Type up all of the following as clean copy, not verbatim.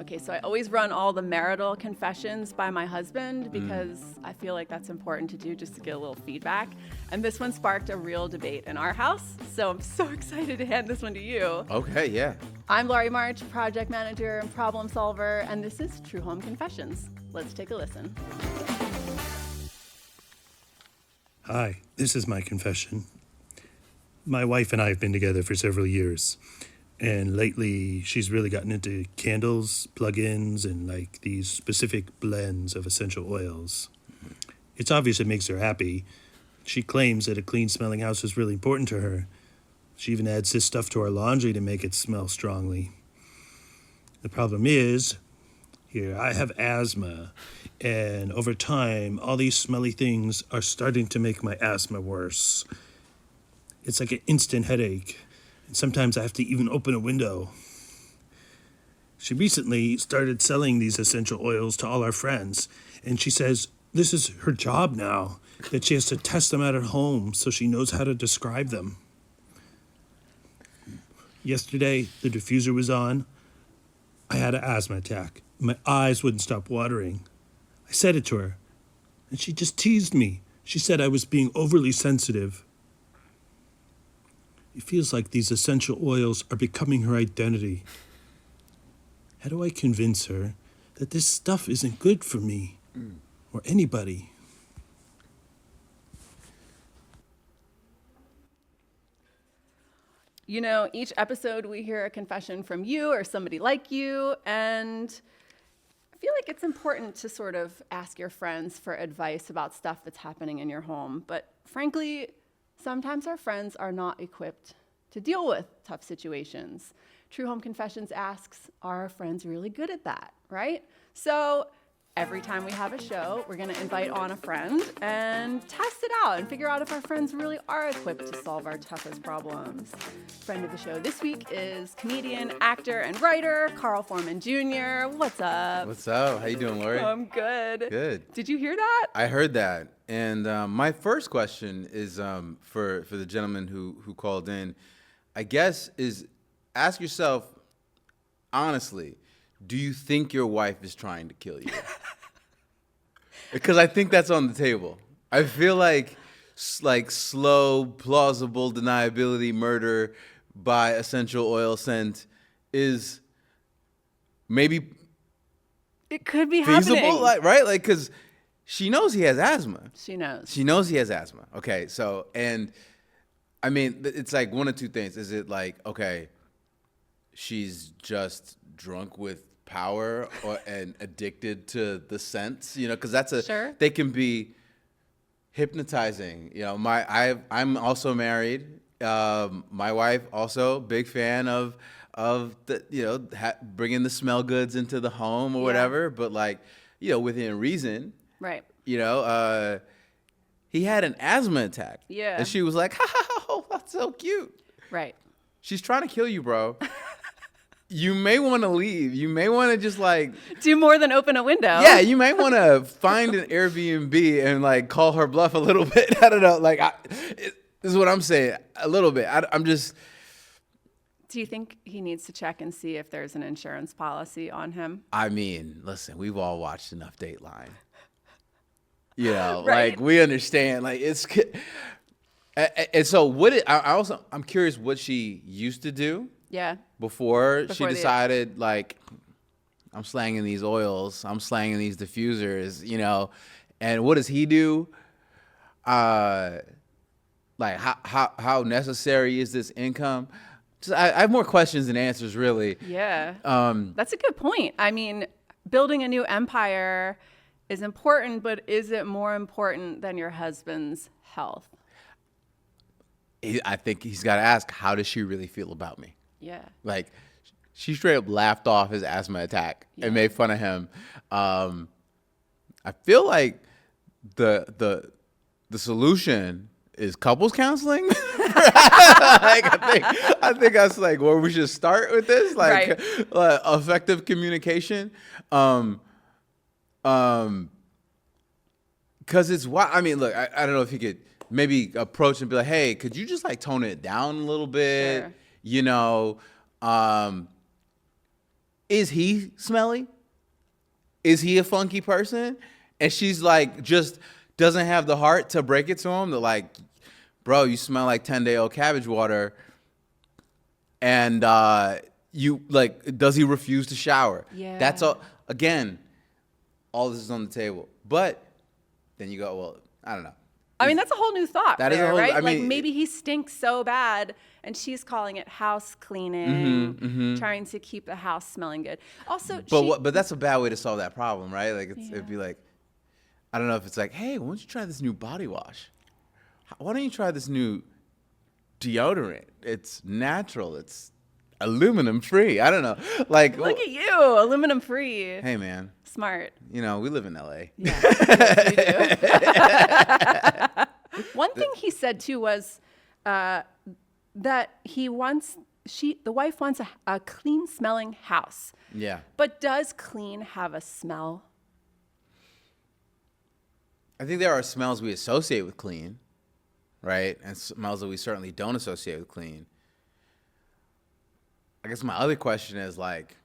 Okay, so I always run all the marital confessions by my husband because I feel like that's important to do just to get a little feedback. And this one sparked a real debate in our house, so I'm so excited to hand this one to you. Okay, yeah. I'm Laurie March, project manager and problem solver, and this is True Home Confessions. Let's take a listen. Hi, this is my confession. My wife and I have been together for several years, and lately she's really gotten into candles, plug-ins, and like these specific blends of essential oils. It's obvious it makes her happy. She claims that a clean-smelling house is really important to her. She even adds this stuff to our laundry to make it smell strongly. The problem is, here, I have asthma, and over time, all these smelly things are starting to make my asthma worse. It's like an instant headache, and sometimes I have to even open a window. She recently started selling these essential oils to all our friends, and she says this is her job now, that she has to test them out at home so she knows how to describe them. Yesterday, the diffuser was on. I had an asthma attack. My eyes wouldn't stop watering. I said it to her, and she just teased me. She said I was being overly sensitive. It feels like these essential oils are becoming her identity. How do I convince her that this stuff isn't good for me or anybody? You know, each episode we hear a confession from you or somebody like you, and I feel like it's important to sort of ask your friends for advice about stuff that's happening in your home. But frankly, sometimes our friends are not equipped to deal with tough situations. True Home Confessions asks, are our friends really good at that, right? So every time we have a show, we're gonna invite on a friend and test it out and figure out if our friends really are equipped to solve our toughest problems. Friend of the show this week is comedian, actor, and writer, Carl Foreman Jr. What's up? What's up? How you doing, Lori? I'm good. Good. Did you hear that? I heard that. And my first question is for the gentleman who called in, I guess, is ask yourself, honestly, do you think your wife is trying to kill you? Because I think that's on the table. I feel like slow, plausible deniability murder by essential oil scent is maybe It could be feasible, happening. right? Like, because she knows he has asthma. She knows. She knows he has asthma. Okay, so, and I mean, it's like one of two things. Is it like, okay, she's just drunk with power and addicted to the scents, you know, because Sure. they can be hypnotizing. You know, I'm also married. My wife also big fan of the, you know, bringing the smell goods into the home or whatever, but like, you know, within reason. Right. You know, he had an asthma attack. Yeah. And she was like, ha ha ha, oh, that's so cute. Right. She's trying to kill you, bro. You may want to leave. You may want to just like Do more than open a window. yeah. You might want to find an Airbnb and like call her bluff a little bit. I don't know. Like this is what I'm saying. A little bit. I'm just. Do you think he needs to check and see if there's an insurance policy on him? I mean, listen. We've all watched enough Dateline. You know, Right. like we understand. Like it's. And so I'm curious what she used to do. Yeah. Before she Before the- decided, like, I'm slanging these oils, I'm slanging these diffusers, you know, and what does he do? Like, how necessary is this income? Just, I have more questions than answers, really. Yeah. That's a good point. I mean, building a new empire is important, but is it more important than your husband's health? I think he's got to ask, how does she really feel about me? Yeah. Like, she straight up laughed off his asthma attack and made fun of him. I feel like the solution is couples counseling. Like, I think that's like where we should start with this, like effective communication. Because it's why. I mean, look, I don't know if you could maybe approach and be like, hey, could you just like tone it down a little bit? Sure. You know, is he smelly? Is he a funky person? And she's like, just doesn't have the heart to break it to him. They're like, bro, you smell like 10-day-old cabbage water. And you like, does he refuse to shower? Yeah. That's all. Again, all this is on the table. But then you go, well, I don't know. I mean, that's a whole new thought. That is there, a whole- right? I Like mean- maybe he stinks so bad, and she's calling it house cleaning, Mm-hmm, trying to keep the house smelling good. Also, But that's a bad way to solve that problem, right? Like Yeah. it'd be like, I don't know if it's like, hey, why don't you try this new body wash? Why don't you try this new deodorant? It's natural. It's aluminum free. I don't know. Like, look at you, aluminum free. hey man, Smart. you know we live in LA. Yeah, yes, we do. One thing he said too was that the wife wants a clean smelling house. Yeah. But does clean have a smell? I think there are smells we associate with clean, right? And smells that we certainly don't associate with clean. I guess my other question is like,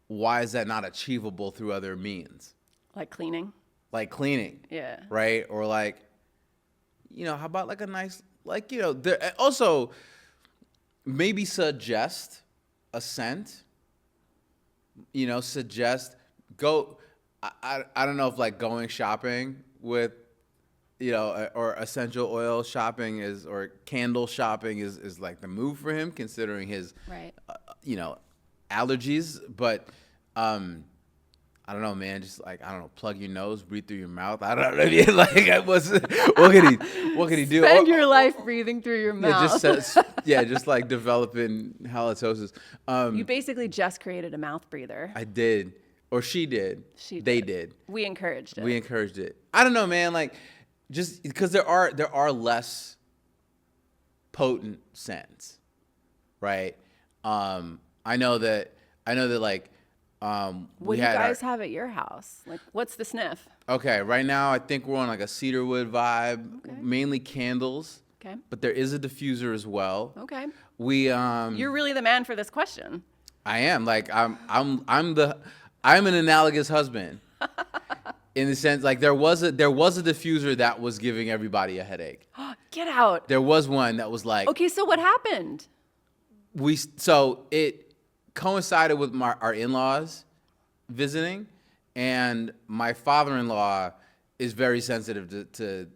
why is that not achievable through other means? Like cleaning? Like cleaning. Yeah. Right? Or like, how about like a nice, like, there, also maybe suggest a scent, I don't know if like going shopping with, or essential oil shopping or candle shopping is like the move for him, considering his, Right. Allergies. But I don't know, man. Just like, I don't know, plug your nose, breathe through your mouth. I don't know. Like, what could he do? Spend your life breathing through your mouth. Just like developing halitosis. You basically just created a mouth breather. I did, or she did. They did. We encouraged it. We encouraged it. I don't know, man. Like, just because there are less potent scents, right? I know that like What we do you had guys have at your house? Like, what's the sniff? okay, right now I think we're on like a cedarwood vibe, Okay. mainly candles, Okay. but there is a diffuser as well. Okay. We You're really the man for this question. I am like I'm an analogous husband. In the sense, like there was a diffuser that was giving everybody a headache. Get out. There was one that was like Okay, so what happened? so it coincided with our in-laws visiting, and my father-in-law is very sensitive to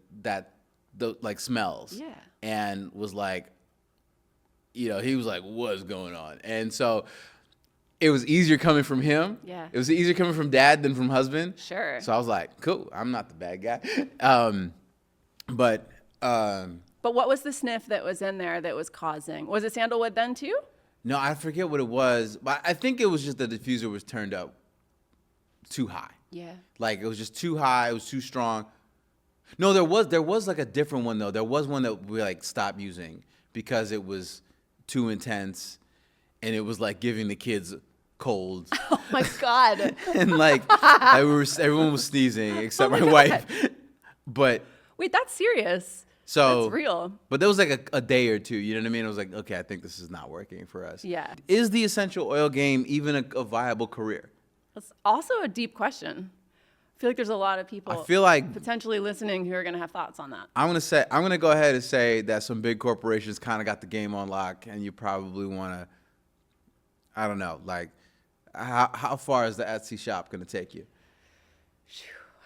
the like smells. Yeah. And was like, he was like, what's going on? And so it was easier coming from him. Yeah. It was easier coming from dad than from husband. Sure. So I was like, cool, I'm not the bad guy. But what was the sniff that was in there that was causing? Was it sandalwood then too? no, I forget what it was, but I think it was just the diffuser was turned up too high. Yeah. Like it was just too high, it was too strong. No, there was like a different one though. There was one that we like stopped using because it was too intense and it was like giving the kids colds. Oh my God. And like everyone was sneezing except Oh my my wife. But Wait, that's serious. so That's real. But there was like a day or two, you know what I mean? I was like, okay, I think this is not working for us. Yeah. Is the essential oil game even a viable career? That's also a deep question. I feel like there's a lot of people I feel like potentially listening who are going to have thoughts on that. I'm gonna go ahead and say that some big corporations kind of got the game on lock, and you probably want to. I don't know, like how far is the Etsy shop gonna take you?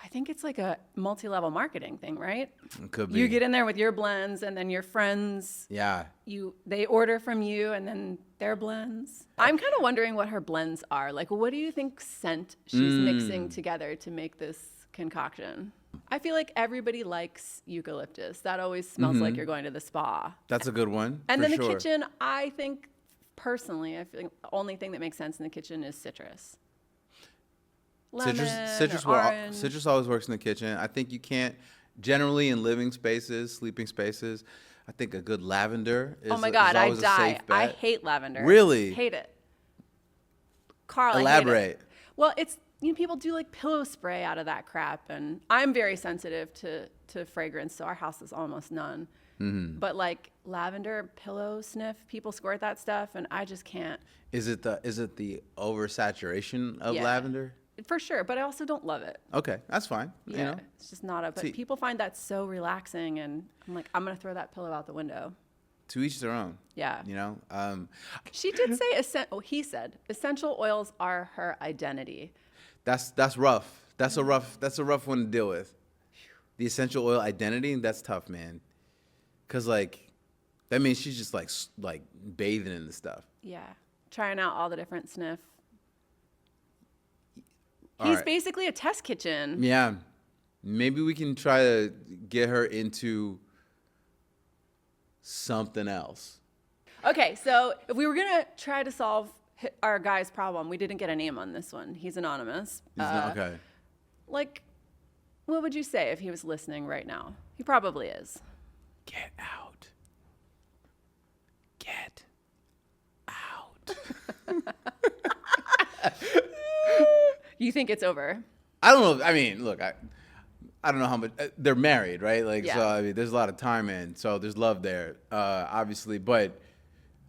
I think it's like a multi-level marketing thing, right? It could be. You get in there with your blends, and then your friends, Yeah. they order from you, and then their blends. I'm kind of wondering what her blends are. Like, what do you think scent she's mixing together to make this concoction? I feel like everybody likes eucalyptus. That always smells like you're going to the spa. That's a good one. And for then the sure. kitchen, I think, personally, I feel like the only thing that makes sense in the kitchen is citrus. Lemon or orange. Citrus always works in the kitchen. I think you can't generally in living spaces, sleeping spaces. I think a good lavender is. Oh my God, I always a die. safe bet. I hate lavender. Really? Hate it. Carl, I hate Elaborate. it. Well, it's people do like pillow spray out of that crap, and I'm very sensitive to fragrance, so our house is almost none. But like lavender pillow sniff, people squirt that stuff, and I just can't. Is it the oversaturation of Yeah, lavender? for sure. But I also don't love it. Okay, that's fine. Yeah, it's just not a. But See- people find that so relaxing, and I'm like, I'm gonna throw that pillow out the window. to each their own. Yeah. She did say, he said, essential oils are her identity. That's rough. That's a rough one to deal with. The essential oil identity, that's tough, man. Cause like, that means she's just like bathing in the stuff. Yeah. Trying out all the different sniff. All He's right. basically a test kitchen. Yeah, maybe we can try to get her into something else. Okay, so if we were going to try to solve our guy's problem, we didn't get a name on this one. He's anonymous. Okay. Like, what would you say if he was listening right now? He probably is. Get out. Get out. You think it's over? I don't know. I mean, look, I don't know how much they're married, right? Like, Yeah. so I mean, there's a lot of time in, so there's love there, obviously. But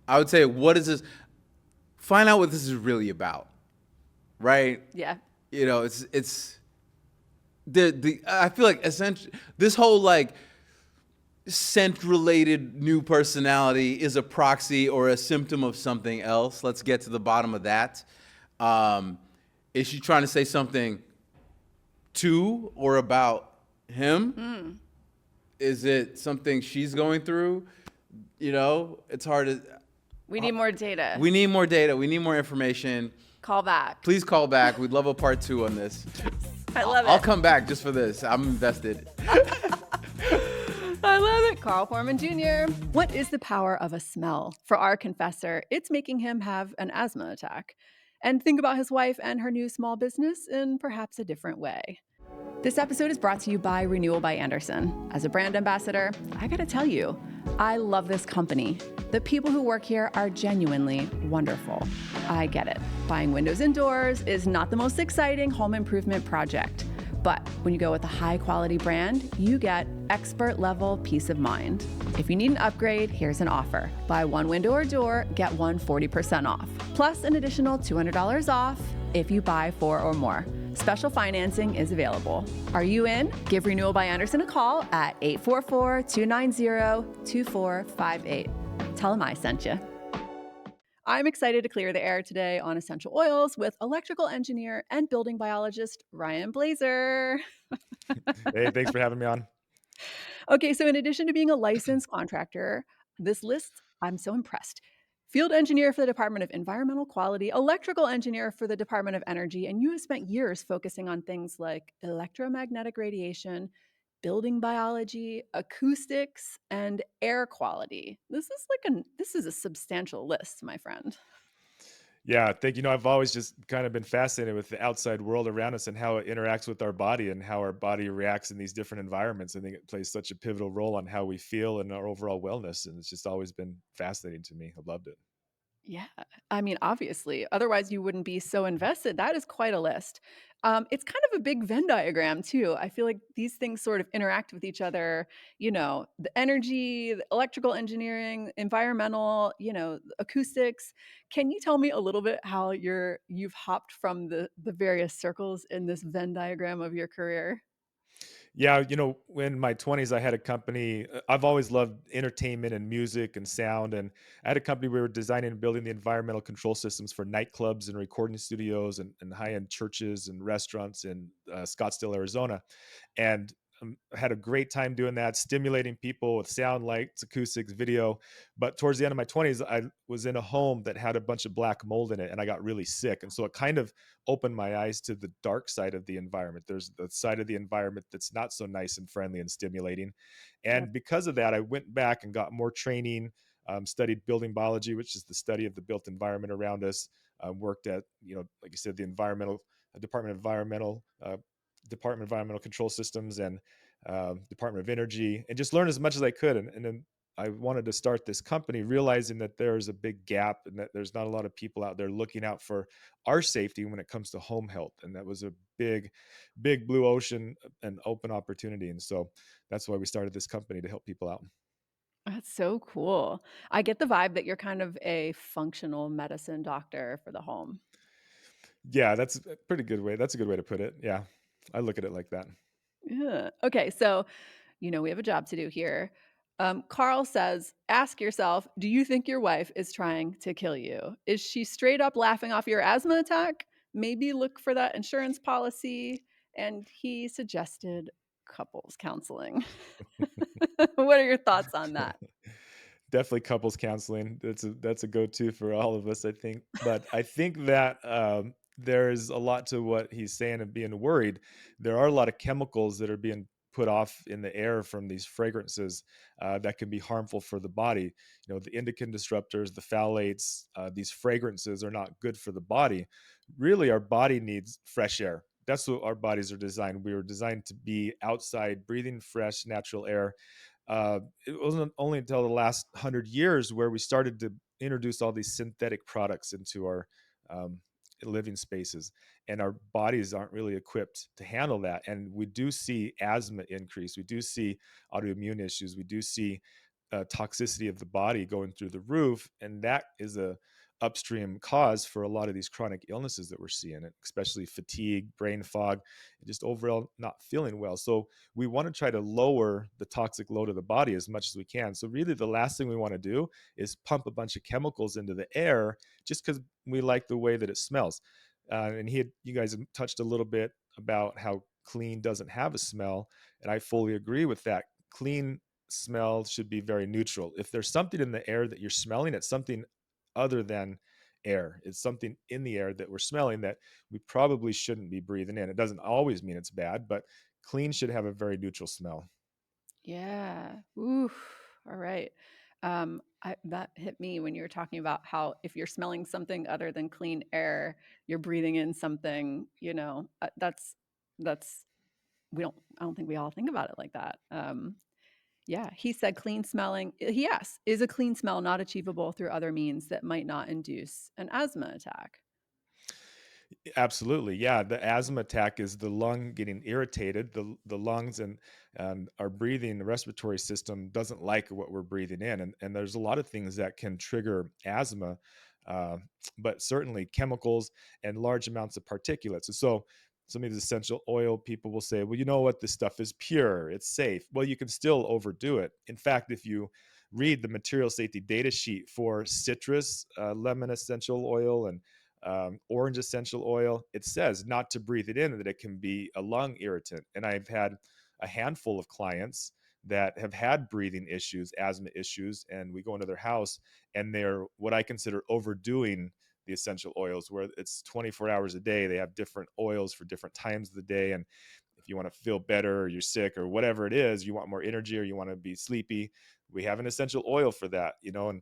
I would say, what is this? Find out what this is really about, right? Yeah. You know, it's the I feel like essentially this whole like scent related new personality is a proxy or a symptom of something else. Let's get to the bottom of that. Is she trying to say something to or about him? Is it something she's going through? You know, it's hard to. We need more data. We need more data. We need more information. Call back. Please call back. We'd love a part 2 on this. I love I'll it. come back just for this. I'm invested. I love it. Carl Foreman Jr. What is the power of a smell? For our confessor, it's making him have an asthma attack. And think about his wife and her new small business in perhaps a different way. This episode is brought to you by Renewal by Andersen. As a brand ambassador, I gotta tell you, I love this company. The people who work here are genuinely wonderful. I get it. Buying windows and doors is not the most exciting home improvement project. But when you go with a high quality brand, you get expert level peace of mind. If you need an upgrade, here's an offer. Buy one window or door, get one 40% off. Plus an additional $200 off if you buy 4 or more. Special financing is available. Are you in? Give Renewal by Andersen a call at 844-290-2458. Tell them I sent you. I'm excited to clear the air today on essential oils with electrical engineer and building biologist Ryan Blazer. Hey, thanks for having me on. Okay, so in addition to being a licensed contractor, this list, I'm so impressed. Field engineer for the Department of Environmental Quality, electrical engineer for the Department of Energy, and you have spent years focusing on things like electromagnetic radiation, building biology, acoustics, and air quality. This is a substantial list, my friend. Yeah, thank you. I've always just kind of been fascinated with the outside world around us and how it interacts with our body and how our body reacts in these different environments. I think it plays such a pivotal role on how we feel and our overall wellness. And it's just always been fascinating to me. I loved it. Yeah, I mean, obviously, otherwise you wouldn't be so invested. That is quite a list. It's kind of a big Venn diagram too. I feel like these things sort of interact with each other. You know, the energy, the electrical engineering, environmental, acoustics. Can you tell me a little bit how you've hopped from the various circles in this Venn diagram of your career? Yeah, in my 20s, I had a company. I've always loved entertainment and music and sound. And I had a company. We were designing and building the environmental control systems for nightclubs and recording studios and high end churches and restaurants in Scottsdale, Arizona. And I had a great time doing that, stimulating people with sound, lights, acoustics, video. But towards the end of my 20s, I was in a home that had a bunch of black mold in it, and I got really sick. And so it kind of opened my eyes to the dark side of the environment. There's the side of the environment that's not so nice and friendly and stimulating. Yep. And because of that, I went back and got more training, studied building biology, which is the study of the built environment around us. Worked at, like you said, the environmental Department of Environmental Control Systems and Department of Energy, and just learn as much as I could. And then I wanted to start this company, realizing that there's a big gap and that there's not a lot of people out there looking out for our safety when it comes to home health. And that was a big, big blue ocean and open opportunity. And so that's why we started this company, to help people out. That's so cool. I get the vibe that you're kind of a functional medicine doctor for the home. Yeah, that's a pretty good way. That's a good way to put it. Yeah, I look at it like that. Yeah. Okay, so we have a job to do here. Carl says, ask yourself, do you think your wife is trying to kill you? Is she straight up laughing off your asthma attack? Maybe look for that insurance policy. And he suggested couples counseling. What are your thoughts on that? Definitely couples counseling. That's a go-to for all of us, I think. But I think that there's a lot to what he's saying of being worried. There are a lot of chemicals that are being put off in the air from these fragrances that can be harmful for the body. The endocrine disruptors, the phthalates, these fragrances are not good for the body. Really, our body needs fresh air. That's what our bodies are designed. We were designed to be outside, breathing fresh, natural air. It wasn't only until the last 100 years where we started to introduce all these synthetic products into our um, living spaces, and our bodies aren't really equipped to handle that. And we do see asthma increase, we do see autoimmune issues, we do see toxicity of the body going through the roof, and that is a upstream cause for a lot of these chronic illnesses that we're seeing, especially fatigue, brain fog, and just overall not feeling well. So we want to try to lower the toxic load of the body as much as we can. So really the last thing we want to do is pump a bunch of chemicals into the air just because we like the way that it smells. And you guys have touched a little bit about how clean doesn't have a smell, and I fully agree with that. Clean smell should be very neutral. If there's something in the air that you're smelling, it's something other than air. It's something in the air that we're smelling that we probably shouldn't be breathing in. It doesn't always mean it's bad, but clean should have a very neutral smell. Yeah. Oof. All right. That hit me when you were talking about how if you're smelling something other than clean air, you're breathing in something, that's I don't think we all think about it like that. Yeah, he said clean smelling. He asked, is a clean smell not achievable through other means that might not induce an asthma attack? Absolutely. Yeah. The asthma attack is the lung getting irritated. The lungs and our breathing, the respiratory system doesn't like what we're breathing in. And there's a lot of things that can trigger asthma, uh, but certainly chemicals and large amounts of particulates. And so some of these essential oil people will say, well, you know what? This stuff is pure, it's safe. Well, you can still overdo it. In fact, if you read the material safety data sheet for citrus, lemon essential oil, and orange essential oil, it says not to breathe it in, that it can be a lung irritant. And I've had a handful of clients that have had breathing issues, asthma issues, and we go into their house and they're what I consider overdoing the essential oils, where it's 24 hours a day. They have different oils for different times of the day. And if you want to feel better or you're sick or whatever it is, you want more energy or you want to be sleepy, we have an essential oil for that. And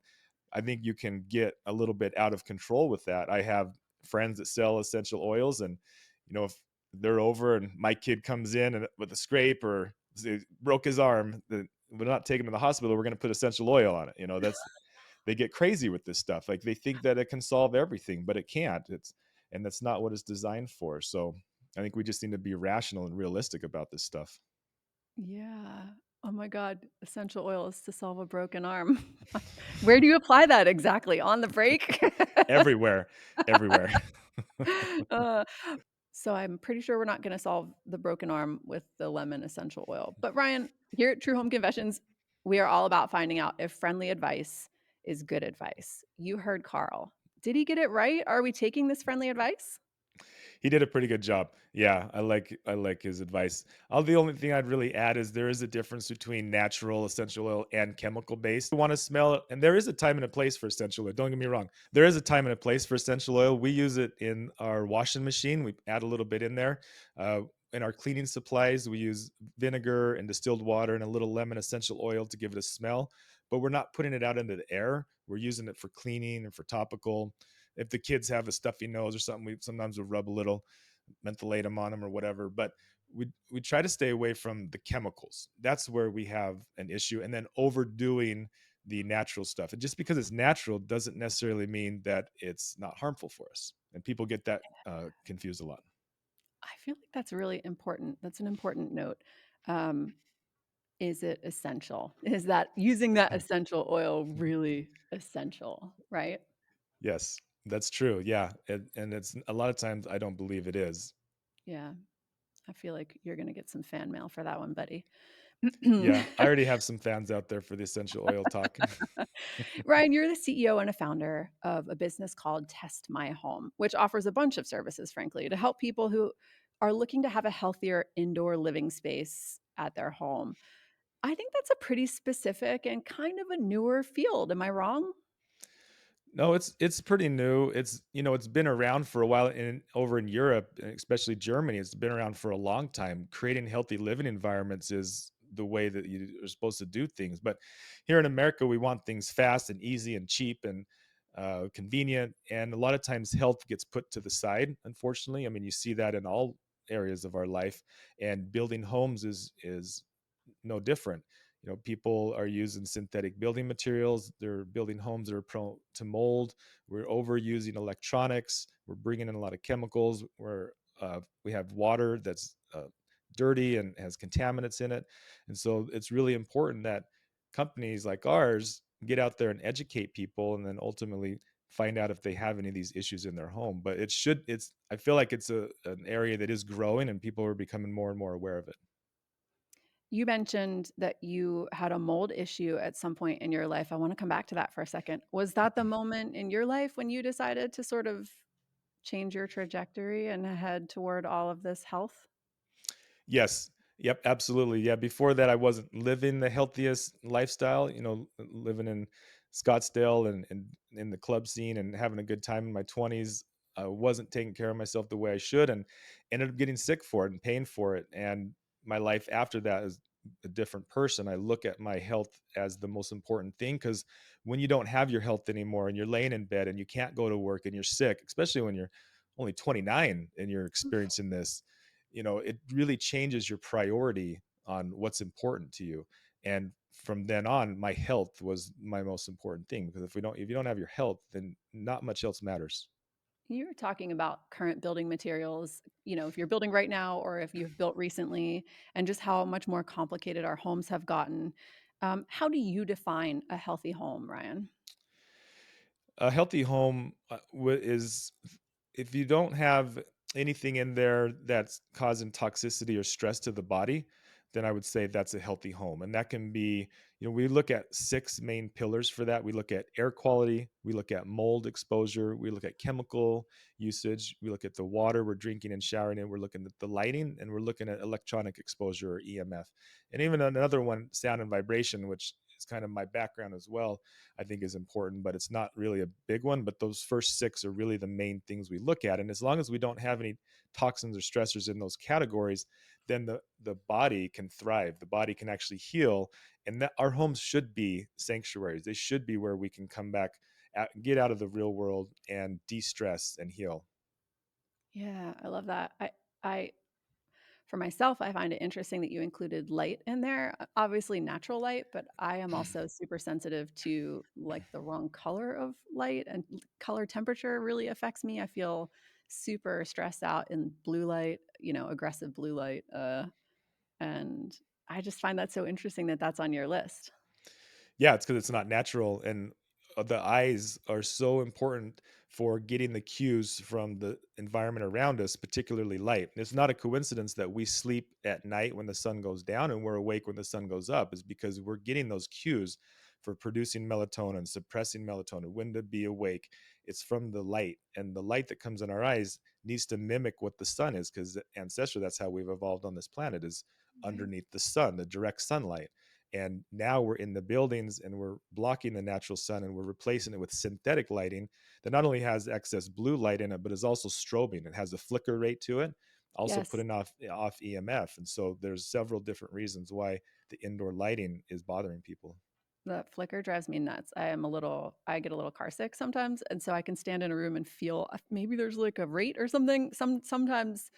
I think you can get a little bit out of control with that. I have friends that sell essential oils, and if they're over and my kid comes in and with a scrape or broke his arm, we're not taking him to the hospital. We're going to put essential oil on it. That's they get crazy with this stuff. Like they think that it can solve everything, but it can't. And that's not what it's designed for. So I think we just need to be rational and realistic about this stuff. Yeah. Oh my God. Essential oils to solve a broken arm. Where do you apply that exactly? On the break? Everywhere, everywhere. uh, so I'm pretty sure we're not going to solve the broken arm with the lemon essential oil. But Ryan, here at True Home Confessions, we are all about finding out if friendly advice is good advice. You heard Carl. Did he get it right? Are we taking this friendly advice? He did a pretty good job. Yeah, I like his advice. The only thing I'd really add is there is a difference between natural essential oil and chemical based. You want to smell it, and there is a time and a place for essential oil. Don't get me wrong. There is a time and a place for essential oil. We use it in our washing machine. We add a little bit in there. In our cleaning supplies, we use vinegar and distilled water and a little lemon essential oil to give it a smell. But we're not putting it out into the air. We're using it for cleaning and for topical. If the kids have a stuffy nose or something, we sometimes will rub a little mentholatum on them or whatever. But we try to stay away from the chemicals. That's where we have an issue. And then overdoing the natural stuff. And just because it's natural doesn't necessarily mean that it's not harmful for us. And people get that confused a lot. I feel like that's really important. That's an important note. Um, Is it essential? Is that using that essential oil really essential, right? Yes, that's true. Yeah, and it's a lot of times I don't believe it is. Yeah. I feel like you're gonna get some fan mail for that one, buddy. Yeah, I already have some fans out there for the essential oil talk. Ryan, you're the CEO and a founder of a business called Test My Home, which offers a bunch of services, frankly, to help people who are looking to have a healthier indoor living space at their home. I think that's a pretty specific and kind of a newer field. Am I wrong? No, it's pretty new. It's been around for a while in over in Europe, and especially Germany. It's been around for a long time. Creating healthy living environments is the way that you are supposed to do things. But here in America, we want things fast and easy and cheap and convenient. And a lot of times, health gets put to the side. Unfortunately, I mean, you see that in all areas of our life. And building homes is no different. People are using synthetic building materials. They're building homes that are prone to mold. We're overusing electronics. We're bringing in a lot of chemicals. We have water that's dirty and has contaminants in it. And so it's really important that companies like ours get out there and educate people, and then ultimately find out if they have any of these issues in their home. But I feel like it's an area that is growing, and people are becoming more and more aware of it. You mentioned that you had a mold issue at some point in your life. I want to come back to that for a second. Was that the moment in your life when you decided to sort of change your trajectory and head toward all of this health? Yes. Yep, absolutely. Yeah, before that I wasn't living the healthiest lifestyle, living in Scottsdale and in the club scene and having a good time in my 20s. I wasn't taking care of myself the way I should, and ended up getting sick for it and paying for it. And my life after that is a different person. I look at my health as the most important thing, because when you don't have your health anymore and you're laying in bed and you can't go to work and you're sick, especially when you're only 29 and you're experiencing this, it really changes your priority on what's important to you. And from then on, my health was my most important thing, because if you don't have your health, then not much else matters. You were talking about current building materials, if you're building right now or if you've built recently, and just how much more complicated our homes have gotten. How do you define a healthy home, Ryan? A healthy home is if you don't have anything in there that's causing toxicity or stress to the body, then I would say that's a healthy home. And that can be, we look at six main pillars for that. We look at air quality, we look at mold exposure, we look at chemical usage, we look at the water we're drinking and showering in, we're looking at the lighting, and we're looking at electronic exposure or EMF. And even another one, sound and vibration, which is kind of my background as well, I think is important, but it's not really a big one. But those first six are really the main things we look at. And as long as we don't have any toxins or stressors in those categories, then the body can thrive. The body can actually heal. And that our homes should be sanctuaries. They should be where we can come back, get out of the real world and de-stress and heal. Yeah, I love that. I For myself, I find it interesting that you included light in there. Obviously natural light, but I am also super sensitive to like the wrong color of light, and color temperature really affects me. I feel super stressed out in blue light, aggressive blue light. And I just find that so interesting that that's on your list. Yeah, it's because it's not natural, and the eyes are so important for getting the cues from the environment around us, particularly light. It's not a coincidence that we sleep at night when the sun goes down and we're awake when the sun goes up, is because we're getting those cues for producing melatonin, suppressing melatonin, when to be awake. It's from the light, and the light that comes in our eyes needs to mimic what the sun is, because ancestral, that's how we've evolved on this planet, is Right. underneath the sun, the direct sunlight. And now we're in the buildings and we're blocking the natural sun, and we're replacing it with synthetic lighting that not only has excess blue light in it, but is also strobing. It has a flicker rate to it, also Yes. putting off EMF. And so there's several different reasons why the indoor lighting is bothering people. That flicker drives me nuts. I get a little car sick sometimes. And so I can stand in a room and feel maybe there's like a rate or something. Sometimes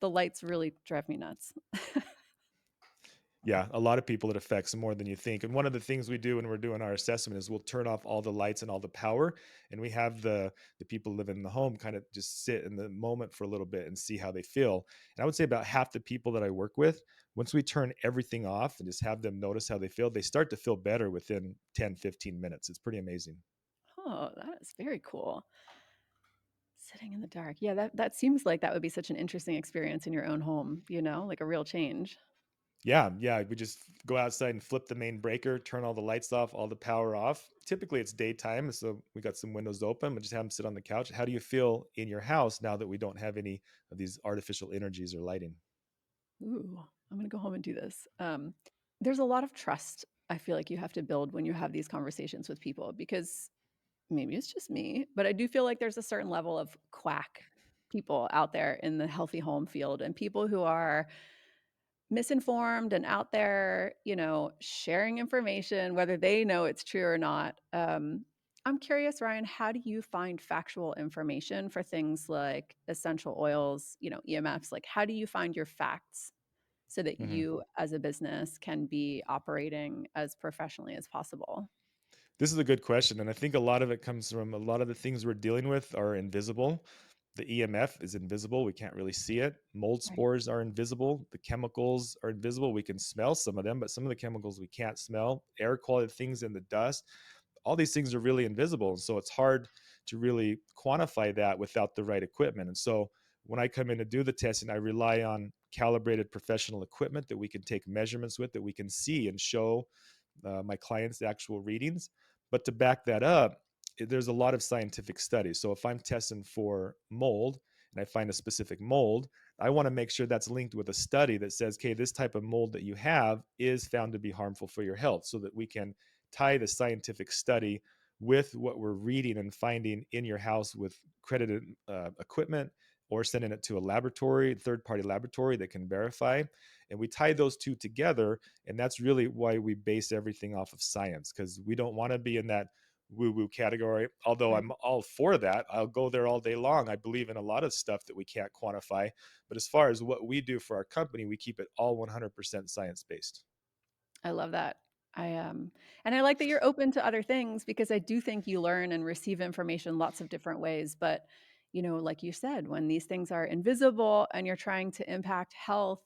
the lights really drive me nuts. Yeah, a lot of people it affects more than you think. And one of the things we do when we're doing our assessment is we'll turn off all the lights and all the power, and we have the people living in the home kind of just sit in the moment for a little bit and see how they feel. And I would say about half the people that I work with, once we turn everything off and just have them notice how they feel, they start to feel better within 10, 15 minutes. It's pretty amazing. Oh, that is very cool. Sitting in the dark. Yeah, that seems like that would be such an interesting experience in your own home, like a real change. Yeah, yeah. We just go outside and flip the main breaker, turn all the lights off, all the power off. Typically, it's daytime, so we got some windows open. We just have them sit on the couch. How do you feel in your house now that we don't have any of these artificial energies or lighting? Ooh, I'm gonna go home and do this. There's a lot of trust I feel like you have to build when you have these conversations with people because maybe it's just me, but I do feel like there's a certain level of quack people out there in the healthy home field and people who are misinformed and out there, sharing information, whether they know it's true or not. I'm curious, Ryan, how do you find factual information for things like essential oils, EMFs? Like, how do you find your facts so that Mhm. you as a business can be operating as professionally as possible? This is a good question, and I think a lot of it comes from a lot of the things we're dealing with are invisible. The EMF is invisible, we can't really see it. Mold Right. spores are invisible, the chemicals are invisible. We can smell some of them, but some of the chemicals we can't smell. Air quality, things in the dust, all these things are really invisible, and so it's hard to really quantify that without the right equipment. And so when I come in to do the testing, I rely on calibrated professional equipment that we can take measurements with, that we can see and show my clients the actual readings. But to back that up, there's a lot of scientific studies. So if I'm testing for mold and I find a specific mold, I want to make sure that's linked with a study that says, okay, this type of mold that you have is found to be harmful for your health, so that we can tie the scientific study with what we're reading and finding in your house with credited equipment, or sending it to a laboratory, third party laboratory that can verify. And we tie those two together, and that's really why we base everything off of science, because we don't want to be in that woo woo category. Although Right. I'm all for that, I'll go there all day long. I believe in a lot of stuff that we can't quantify. But as far as what we do for our company, we keep it all 100% science based. I love that. And I like that you're open to other things because I do think you learn and receive information lots of different ways. But, like you said, when these things are invisible and you're trying to impact health,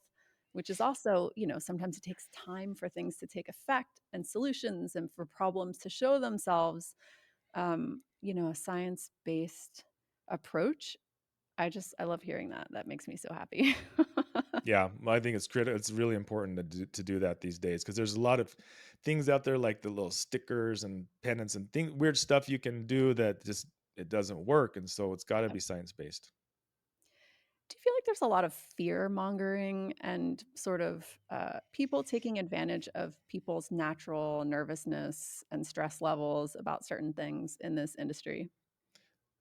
which is also, sometimes it takes time for things to take effect and solutions and for problems to show themselves, a science-based approach. I love hearing that. That makes me so happy. Yeah, I think it's critical. It's really important to do that these days, because there's a lot of things out there like the little stickers and pennants and weird stuff you can do that just it doesn't work, and so it's got to be science based. Do you feel like there's a lot of fear mongering and sort of people taking advantage of people's natural nervousness and stress levels about certain things in this industry?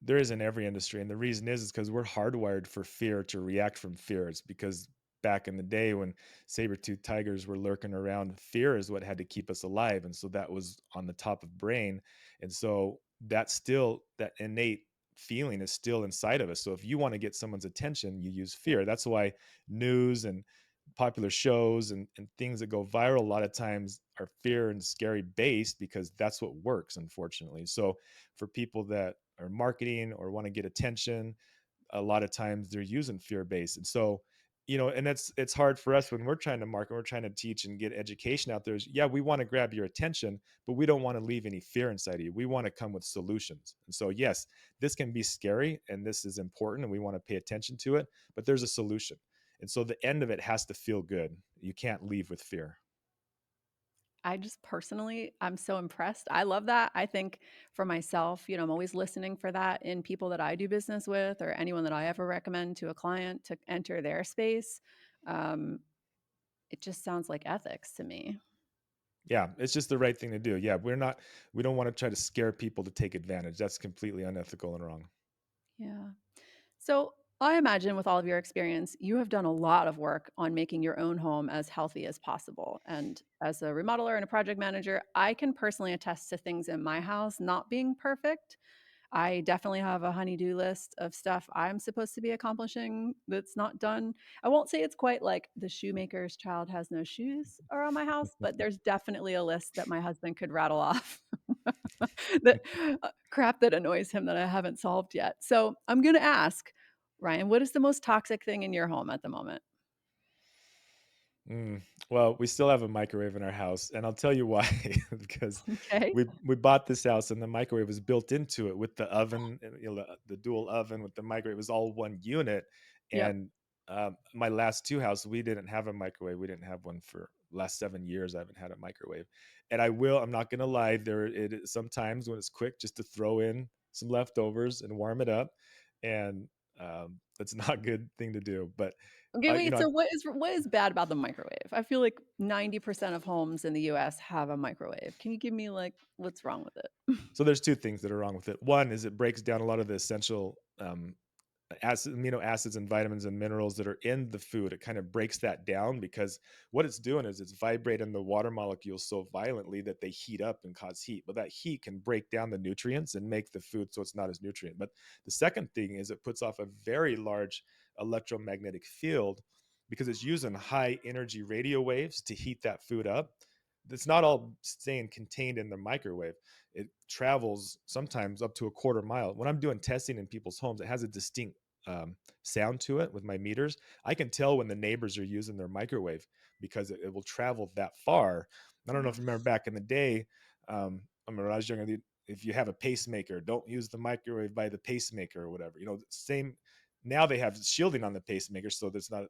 There is in every industry, and the reason is because we're hardwired for fear, to react from fear. It's because back in the day when saber-toothed tigers were lurking around, fear is what had to keep us alive, and so that was on the top of brain. And so that's still, that innate feeling is still inside of us. So if you want to get someone's attention, you use fear. That's why news and popular shows and things that go viral a lot of times are fear and scary based, because that's what works, unfortunately. So for people that are marketing or want to get attention, a lot of times they're using fear based. And so, and it's hard for us when we're trying to market, we're trying to teach and get education out there. Is, yeah, we want to grab your attention, but we don't want to leave any fear inside of you. We want to come with solutions. And so, yes, this can be scary and this is important and we want to pay attention to it, but there's a solution. And so the end of it has to feel good. You can't leave with fear. I just personally, I'm so impressed. I love that. I think for myself, I'm always listening for that in people that I do business with or anyone that I ever recommend to a client to enter their space. Um, it just sounds like ethics to me. Yeah, it's just the right thing to do. Yeah, we don't want to try to scare people to take advantage. That's completely unethical and wrong. Yeah. So I imagine with all of your experience, you have done a lot of work on making your own home as healthy as possible. And as a remodeler and a project manager, I can personally attest to things in my house not being perfect. I definitely have a honey-do list of stuff I'm supposed to be accomplishing that's not done. I won't say it's quite like the shoemaker's child has no shoes around my house, but there's definitely a list that my husband could rattle off that crap that annoys him that I haven't solved yet. So I'm going to ask, Ryan, what is the most toxic thing in your home at the moment? Mm. Well, we still have a microwave in our house, and I'll tell you why. Because Okay. we bought this house, and the microwave was built into it with the oven, and, the dual oven with the microwave. It was all one unit. Yep. And my last two houses, we didn't have a microwave. We didn't have one for last 7 years. I haven't had a microwave, and I'm not gonna lie. It is sometimes when it's quick, just to throw in some leftovers and warm it up, and that's not a good thing to do. But Okay, you wait, know, so what is bad about the microwave? I feel like 90% of homes in the US have a microwave. Can you give me like what's wrong with it? So there's two things that are wrong with it. One is it breaks down a lot of the essential amino acids and vitamins and minerals that are in the food. It kind of breaks that down because what it's doing is it's vibrating the water molecules so violently that they heat up and cause heat. But that heat can break down the nutrients and make the food so it's not as nutrient. But the second thing is it puts off a very large electromagnetic field because it's using high energy radio waves to heat that food up. It's not all staying contained in the microwave. It travels sometimes up to a quarter mile. When I'm doing testing in people's homes, it has a distinct sound to it with my meters. I can tell when the neighbors are using their microwave because it will travel that far. I don't know if you remember back in the day, when I was younger, if you have a pacemaker, don't use the microwave by the pacemaker or whatever. Same. Now they have shielding on the pacemaker, so it's not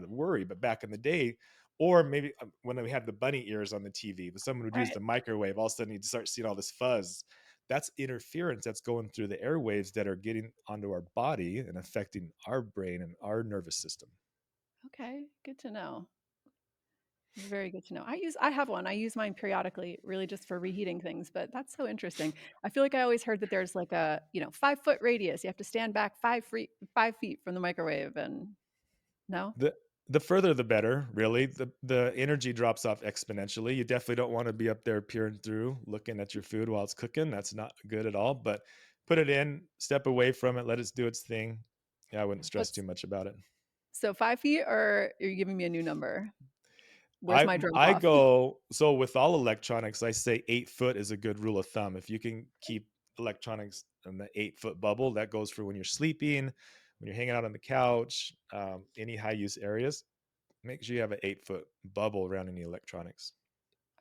a worry. But back in the day, or maybe when we had the bunny ears on the TV, but someone would use Right. the microwave, all of a sudden you'd start seeing all this fuzz. That's interference that's going through the airwaves that are getting onto our body and affecting our brain and our nervous system. Okay, good to know. Very good to know. I have one. I use mine periodically, really just for reheating things, but that's so interesting. I feel like I always heard that there's like a, 5 foot radius. You have to stand back 5 feet from the microwave and no? The the further the better, really. The energy drops off exponentially. You definitely don't want to be up there peering through, looking at your food while it's cooking. That's not good at all. But put it in, step away from it, let it do its thing. Yeah, I wouldn't stress too What's much about it. so 5 feet or are you giving me a new number? Where's I my drop I off? go so with all electronics, I say 8 foot is a good rule of thumb. If you can keep electronics in the 8 foot bubble, that goes for when you're sleeping, when you're hanging out on the couch, any high use areas. Make sure you have an 8 foot bubble around any electronics.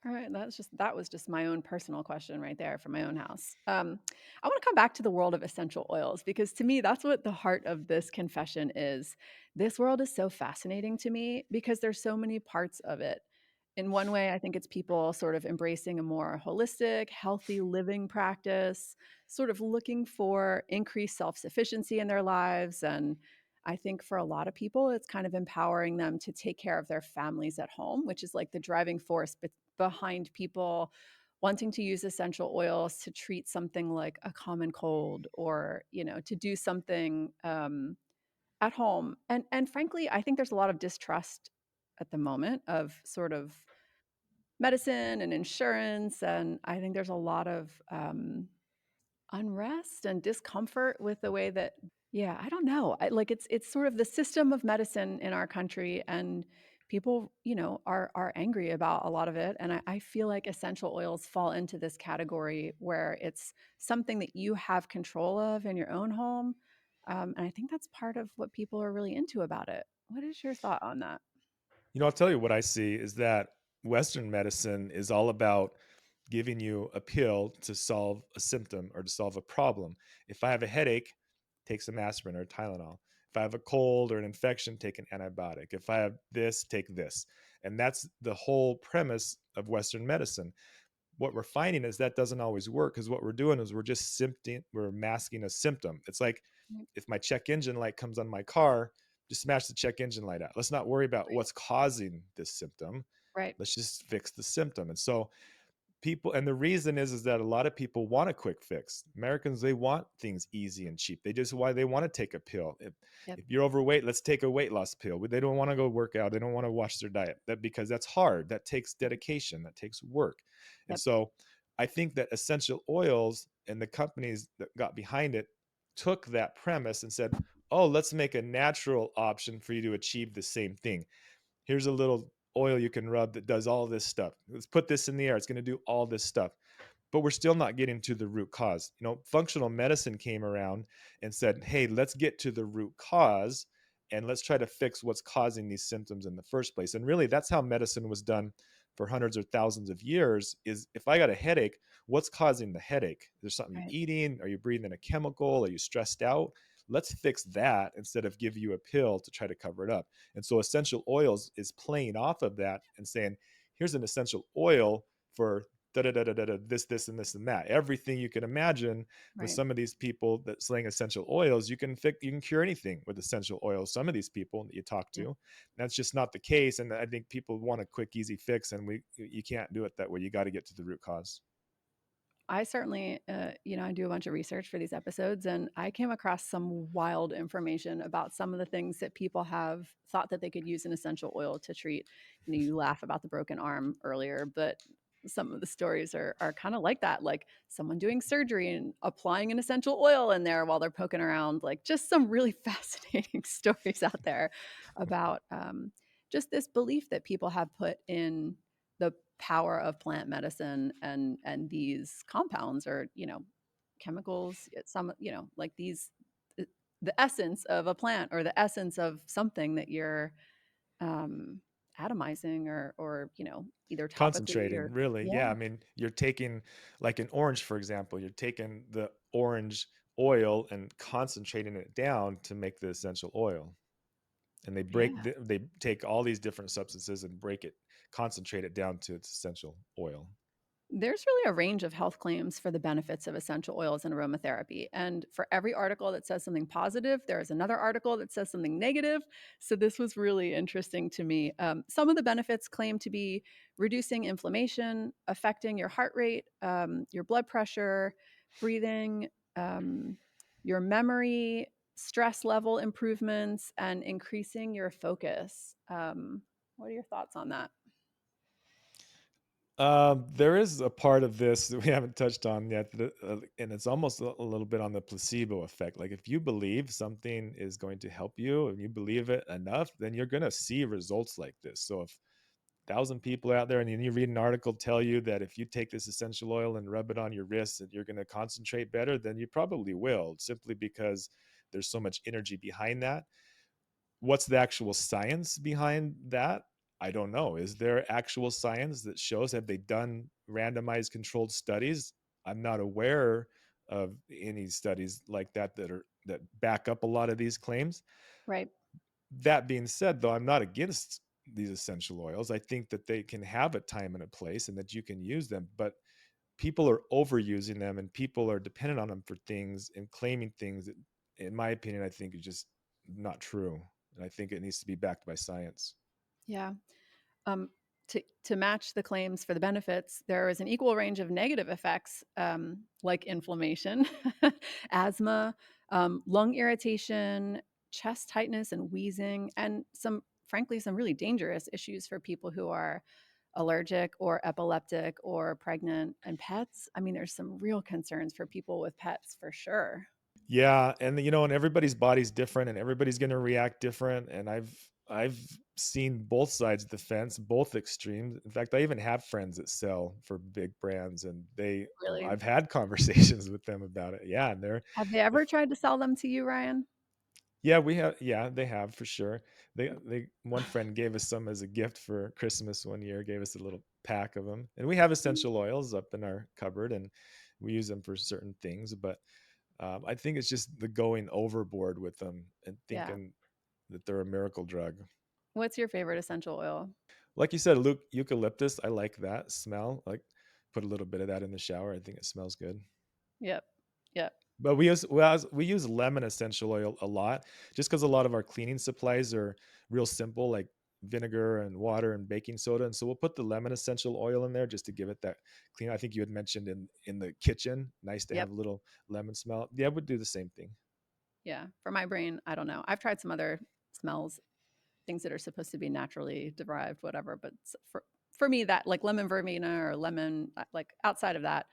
All right, that was just my own personal question right there from my own house. I want to come back to the world of essential oils because to me that's what the heart of this confession is. This world is so fascinating to me because there's so many parts of it. In one way, I think it's people sort of embracing a more holistic, healthy living practice, sort of looking for increased self-sufficiency in their lives. And I think for a lot of people, it's kind of empowering them to take care of their families at home, which is like the driving force behind people wanting to use essential oils to treat something like a common cold or to do something at home. And frankly, I think there's a lot of distrust at the moment of sort of medicine and insurance, and I think there's a lot of unrest and discomfort with the way that, yeah, I don't know. Like it's sort of the system of medicine in our country, and people, are angry about a lot of it. And I feel like essential oils fall into this category where it's something that you have control of in your own home. And I think that's part of what people are really into about it. What is your thought on that? I'll tell you what I see is that Western medicine is all about giving you a pill to solve a symptom or to solve a problem. If I have a headache, take some aspirin or Tylenol. If I have a cold or an infection, take an antibiotic. If I have this, take this. And that's the whole premise of Western medicine. What we're finding is that doesn't always work because what we're doing is we're masking a symptom. It's like Right. if my check engine light comes on my car, just smash the check engine light out. Let's not worry about what's causing this symptom. Right. Let's just fix the symptom. And so people, and the reason is that a lot of people want a quick fix. Americans, they want things easy and cheap. Why they want to take a pill. Yep. If you're overweight, let's take a weight loss pill. They don't want to go work out. They don't want to watch their diet. Because that's hard. That takes dedication. That takes work. And Yep. so I think that essential oils And the companies that got behind it took that premise and said, oh, let's make a natural option for you to achieve the same thing. Here's a little oil you can rub that does all this stuff. Let's put this in the air. It's going to do all this stuff. But we're still not getting to the root cause. Functional medicine came around and said, hey, let's get to the root cause and let's try to fix what's causing these symptoms in the first place. And really, that's how medicine was done for hundreds or thousands of years. Is if I got a headache, what's causing the headache? There's something Right. you're eating. Are you breathing a chemical? Are you stressed out? Let's fix that instead of give you a pill to try to cover it up. And so essential oils is playing off of that and saying, here's an essential oil for da da da da da this and this and that. Everything you can imagine with Right. some of these people that slang essential oils, you can cure anything with essential oils. Some of these people that you talk Yeah. to, that's just not the case. And I think people want a quick, easy fix, and you can't do it that way. You got to get to the root cause. I certainly, I do a bunch of research for these episodes, and I came across some wild information about some of the things that people have thought that they could use an essential oil to treat. You laugh about the broken arm earlier, but some of the stories are kind of like that, like someone doing surgery and applying an essential oil in there while they're poking around. Like just some really fascinating stories out there about just this belief that people have put in the power of plant medicine and these compounds or chemicals, some like these uh, the essence of a plant or the essence of something that you're um atomizing or either topically Concentrating, or really. yeah. Yeah. I mean, you're taking, like an orange, for example, you're taking the orange oil and concentrating it down to make the essential oil. And Yeah, they take all these different substances and break it, concentrate it down to its essential oil. there's really a range of health claims for the benefits of essential oils and aromatherapy. And for every article that says something positive, there is another article that says something negative. So this was really interesting to me. Some of the benefits claim to be reducing inflammation, affecting your heart rate, your blood pressure, breathing, um, your memory, stress level improvements, and increasing your focus. What are your thoughts on that? There is a part of this that we haven't touched on yet, and it's almost a little bit on the placebo effect. Like if you believe something is going to help you and you believe it enough, then you're going to see results like this. So if 1,000 people out there and you read an article tell you that if you take this essential oil and rub it on your wrist that you're going to concentrate better, then you probably will, simply because there's so much energy behind that. What's the actual science behind that? I don't know. Is there actual science that shows? Have they done randomized controlled studies? I'm not aware of any studies like that that back up a lot of these claims. Right. That being said, though, I'm not against these essential oils. I think that they can have a time and a place and that you can use them, but people are overusing them and people are dependent on them for things and claiming things that, in my opinion, I think is just not true. And I think it needs to be backed by science. Yeah. Um, to match the claims for the benefits, there is an equal range of negative effects, like inflammation, asthma, lung irritation, chest tightness, and wheezing, and frankly, some really dangerous issues for people who are allergic or epileptic or pregnant and pets. I mean, there's some real concerns for people with pets for sure. Yeah, and and everybody's body's different and everybody's going to react different, and I've seen both sides of the fence, both extremes. In fact, I even have friends that sell for big brands, and Really? I've had conversations with them about it. Yeah, and they're Have they ever tried to sell them to you, Ryan? yeah, they have for sure. They one friend gave us some as a gift for Christmas one year, gave us a little pack of them. And we have essential oils up in our cupboard and we use them for certain things, but I think it's just the going overboard with them and Yeah. thinking that they're a miracle drug. What's your favorite essential oil? Like you said, Luke, eucalyptus, I like that smell. Like put a little bit of that in the shower. I think it smells good. Yep. Yep. But we use lemon essential oil a lot, just because a lot of our cleaning supplies are real simple, like vinegar and water and baking soda. And so we'll put the lemon essential oil in there just to give it that clean. I think you had mentioned in the kitchen, nice to Yep. have a little lemon smell. Yeah, we'd do the same thing. Yeah. For my brain, I don't know. I've tried some other smells, things that are supposed to be naturally derived, whatever. But for me, that like lemon verbena or lemon, like outside of that,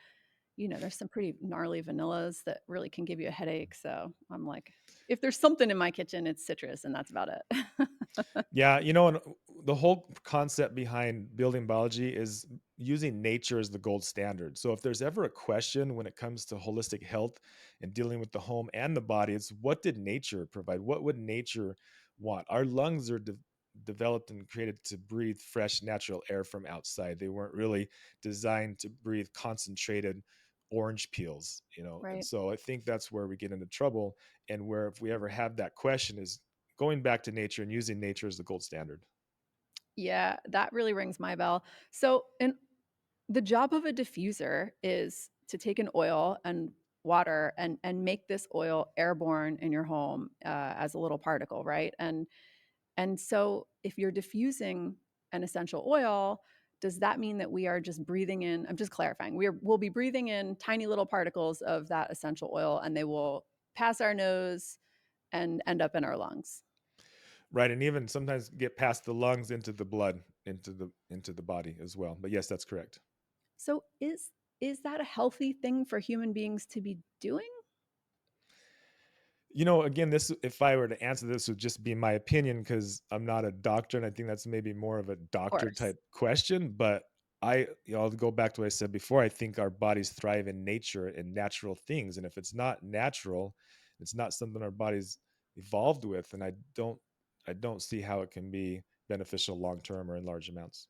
there's some pretty gnarly vanillas that really can give you a headache. So I'm like, if there's something in my kitchen, it's citrus, and that's about it. Yeah, and the whole concept behind building biology is using nature as the gold standard. So if there's ever a question when it comes to holistic health and dealing with the home and the body, it's what did nature provide? What would nature want? Our lungs are developed and created to breathe fresh, natural air from outside. They weren't really designed to breathe concentrated orange peels. And Right. so I think that's where we get into trouble, and where if we ever have that question is going back to nature and using nature as the gold standard. Yeah, that really rings my bell. So, and the job of a diffuser is to take an oil and water and make this oil airborne in your home as a little particle, right? And so, if you're diffusing an essential oil, does that mean that we are just breathing in? I'm just clarifying. We'll be breathing in tiny little particles of that essential oil, and they will pass our nose and end up in our lungs. Right, and even sometimes get past the lungs into the blood, into the body as well. But yes, that's correct. So, is that a healthy thing for human beings to be doing? Again, this if I were to answer this would just be my opinion because I'm not a doctor, and I think that's maybe more of a Of doctor course. type question. But I'll go back to what I said before. I think our bodies thrive in nature and natural things, and if it's not natural, it's not something our bodies evolved with, and I don't see how it can be beneficial long term or in large amounts.